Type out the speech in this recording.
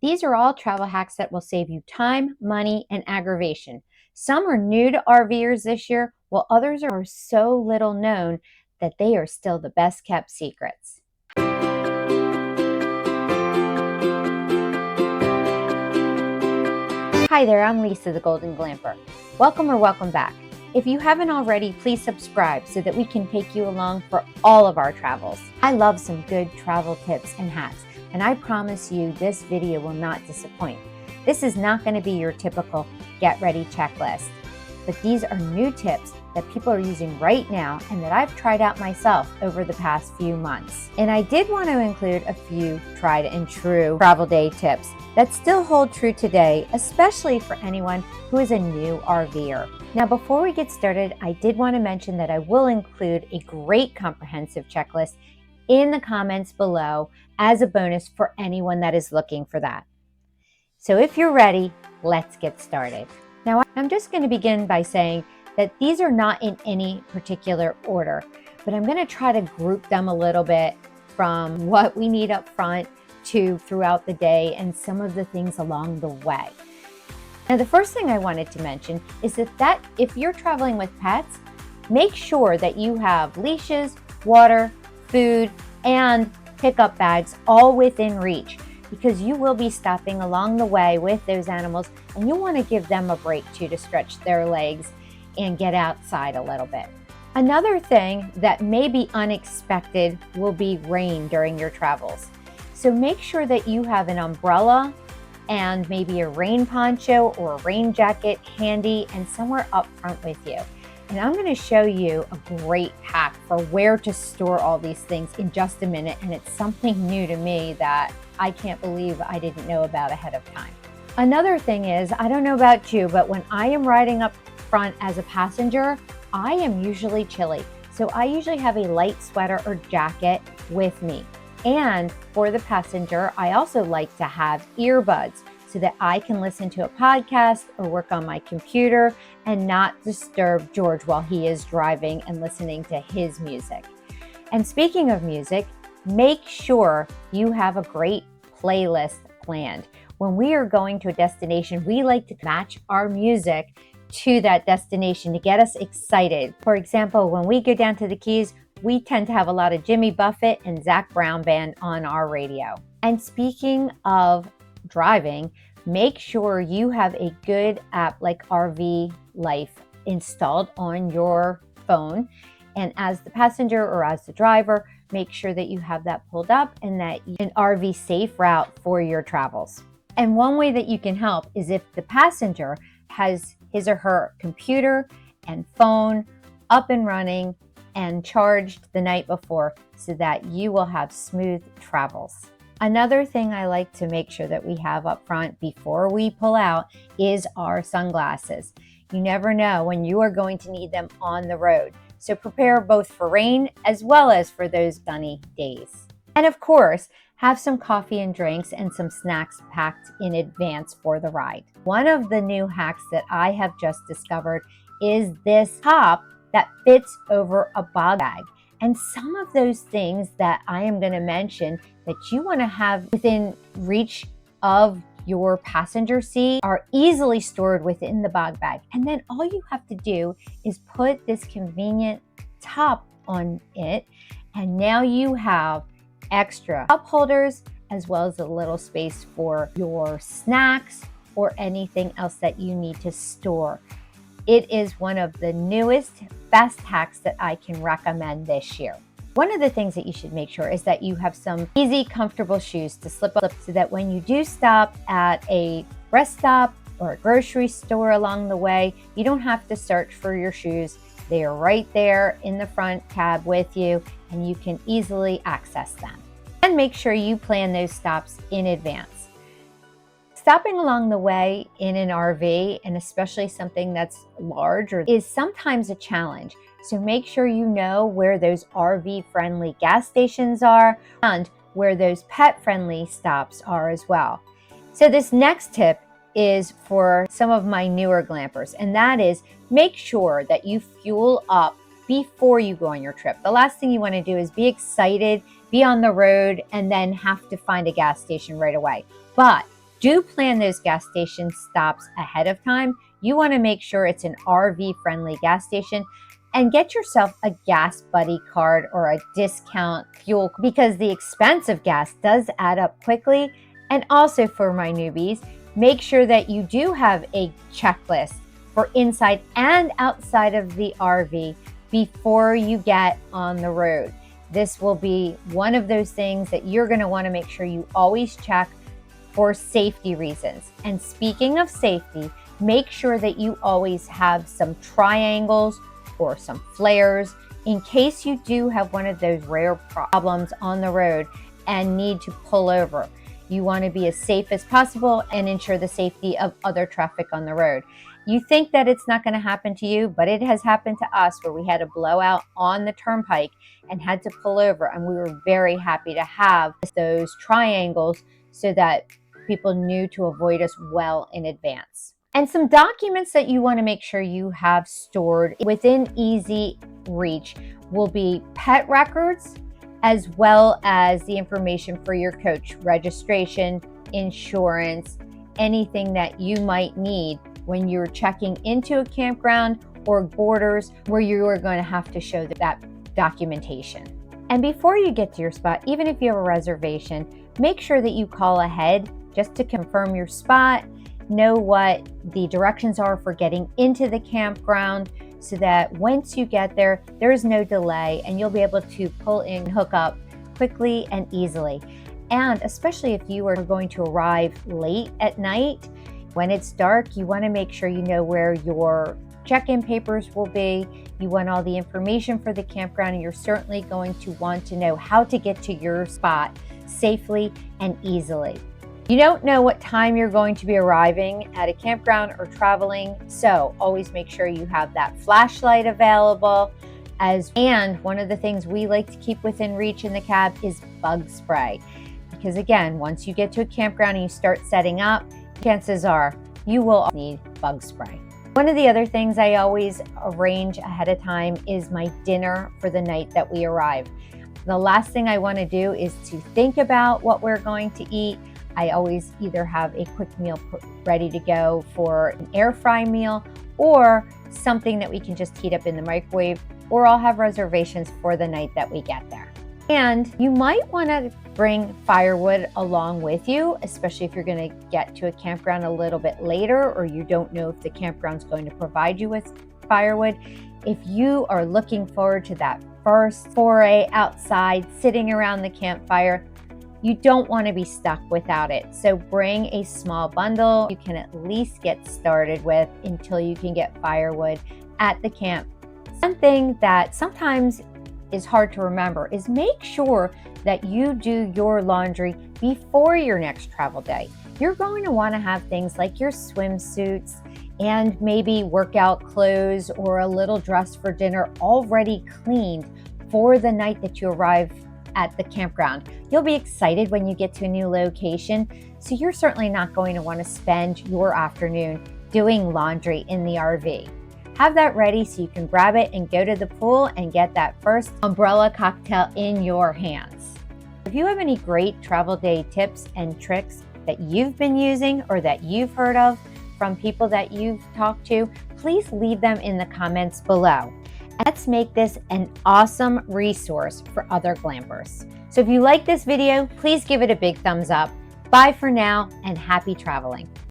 These are all travel hacks that will save you time, money, and aggravation. Some are new to RVers this year, while others are so little known that they are still the best kept secrets. Hi there, I'm Lisa, the Golden Glamper. Welcome or welcome back. If you haven't already, please subscribe so that we can take you along for all of our travels. I love some good travel tips and hacks, and I promise you this video will not disappoint. This is not going to be your typical get ready checklist, but these are new tips that people are using right now and that I've tried out myself over the past few months. And I did want to include a few tried and true travel day tips that still hold true today, especially for anyone who is a new RVer. Now, before we get started, I did want to mention that I will include a great comprehensive checklist in the comments below as a bonus for anyone that is looking for that. So if you're ready, let's get started. Now, I'm just going to begin by saying that these are not in any particular order, but I'm going to try to group them a little bit from what we need up front to throughout the day and some of the things along the way. Now, the first thing I wanted to mention is that if you're traveling with pets, make sure that you have leashes, water, food, and pickup bags all within reach, because you will be stopping along the way with those animals and you want to give them a break too, to stretch their legs and get outside a little bit. Another thing that may be unexpected will be rain during your travels. So make sure that you have an umbrella and maybe a rain poncho or a rain jacket handy and somewhere up front with you. And I'm going to show you a great hack for where to store all these things in just a minute. And it's something new to me that I can't believe I didn't know about ahead of time. Another thing is, I don't know about you, but when I am riding up front as a passenger, I am usually chilly. So I usually have a light sweater or jacket with me. And for the passenger, I also like to have earbuds so that I can listen to a podcast or work on my computer and not disturb George while he is driving and listening to his music. And speaking of music, make sure you have a great playlist planned. When we are going to a destination, we like to match our music to that destination to get us excited. For example, when we go down to the Keys, we tend to have a lot of Jimmy Buffett and Zac Brown Band on our radio. And speaking of driving, make sure you have a good app like RV Life installed on your phone. And as the passenger or as the driver, make sure that you have that pulled up and that you an RV safe route for your travels. And one way that you can help is if the passenger has his or her computer and phone up and running and charged the night before so that you will have smooth travels. Another thing I like to make sure that we have up front before we pull out is our sunglasses. You never know when you are going to need them on the road. So prepare both for rain as well as for those sunny days. And of course, have some coffee and drinks and some snacks packed in advance for the ride. One of the new hacks that I have just discovered is this top that fits over a bag bag. And some of those things that I am going to mention that you want to have within reach of your passenger seat are easily stored within the bag bag. And then all you have to do is put this convenient top on it. And now you have extra cup holders as well as a little space for your snacks or anything else that you need to store. It is one of the newest, best hacks that I can recommend this year. One of the things that you should make sure is that you have some easy, comfortable shoes to slip up so that when you do stop at a rest stop or a grocery store along the way, you don't have to search for your shoes. They are right there in the front cab with you and you can easily access them. And make sure you plan those stops in advance. Stopping along the way in an RV, and especially something that's large, is sometimes a challenge. So make sure you know where those RV-friendly gas stations are and where those pet-friendly stops are as well. So this next tip is for some of my newer glampers, and that is make sure that you fuel up before you go on your trip. The last thing you want to do is be excited, be on the road, and then have to find a gas station right away. But do plan those gas station stops ahead of time. You want to make sure it's an RV friendly gas station, and get yourself a gas buddy card or a discount fuel, because the expense of gas does add up quickly. And also, for my newbies, make sure that you do have a checklist for inside and outside of the RV before you get on the road. This will be one of those things that you're going to want to make sure you always check for safety reasons. And speaking of safety, make sure that you always have some triangles or some flares in case you do have one of those rare problems on the road and need to pull over. You want to be as safe as possible and ensure the safety of other traffic on the road. You think that it's not going to happen to you, but it has happened to us where we had a blowout on the turnpike and had to pull over, and we were very happy to have those triangles so that people knew to avoid us well in advance. And some documents that you want to make sure you have stored within easy reach will be pet records, as well as the information for your coach, registration, insurance, anything that you might need when you're checking into a campground or borders where you are going to have to show that documentation. And before you get to your spot, even if you have a reservation, make sure that you call ahead just to confirm your spot, know what the directions are for getting into the campground, so that once you get there, there is no delay and you'll be able to pull in, hook up quickly and easily. And especially if you are going to arrive late at night, when it's dark, you want to make sure you know where your check-in papers will be. You want all the information for the campground, and you're certainly going to want to know how to get to your spot safely and easily. You don't know what time you're going to be arriving at a campground or traveling, so always make sure you have that flashlight available. And one of the things we like to keep within reach in the cab is bug spray. Because again, once you get to a campground and you start setting up, chances are you will need bug spray. One of the other things I always arrange ahead of time is my dinner for the night that we arrive. The last thing I want to do is to think about what we're going to eat. I always either have a quick meal ready to go for an air fry meal, or something that we can just heat up in the microwave, or I'll have reservations for the night that we get there. And you might want to bring firewood along with you, especially if you're going to get to a campground a little bit later, or you don't know if the campground's going to provide you with firewood. If you are looking forward to that first foray outside, sitting around the campfire, you don't want to be stuck without it. So bring a small bundle you can at least get started with until you can get firewood at the camp. One thing that sometimes is hard to remember is make sure that you do your laundry before your next travel day. You're going to want to have things like your swimsuits and maybe workout clothes or a little dress for dinner already cleaned for the night that you arrive at the campground. You'll be excited when you get to a new location, so you're certainly not going to want to spend your afternoon doing laundry in the RV. Have that ready so you can grab it and go to the pool and get that first umbrella cocktail in your hands. If you have any great travel day tips and tricks that you've been using or that you've heard of from people that you've talked to, please leave them in the comments below. Let's make this an awesome resource for other glampers. So if you like this video, please give it a big thumbs up. Bye for now, and happy traveling.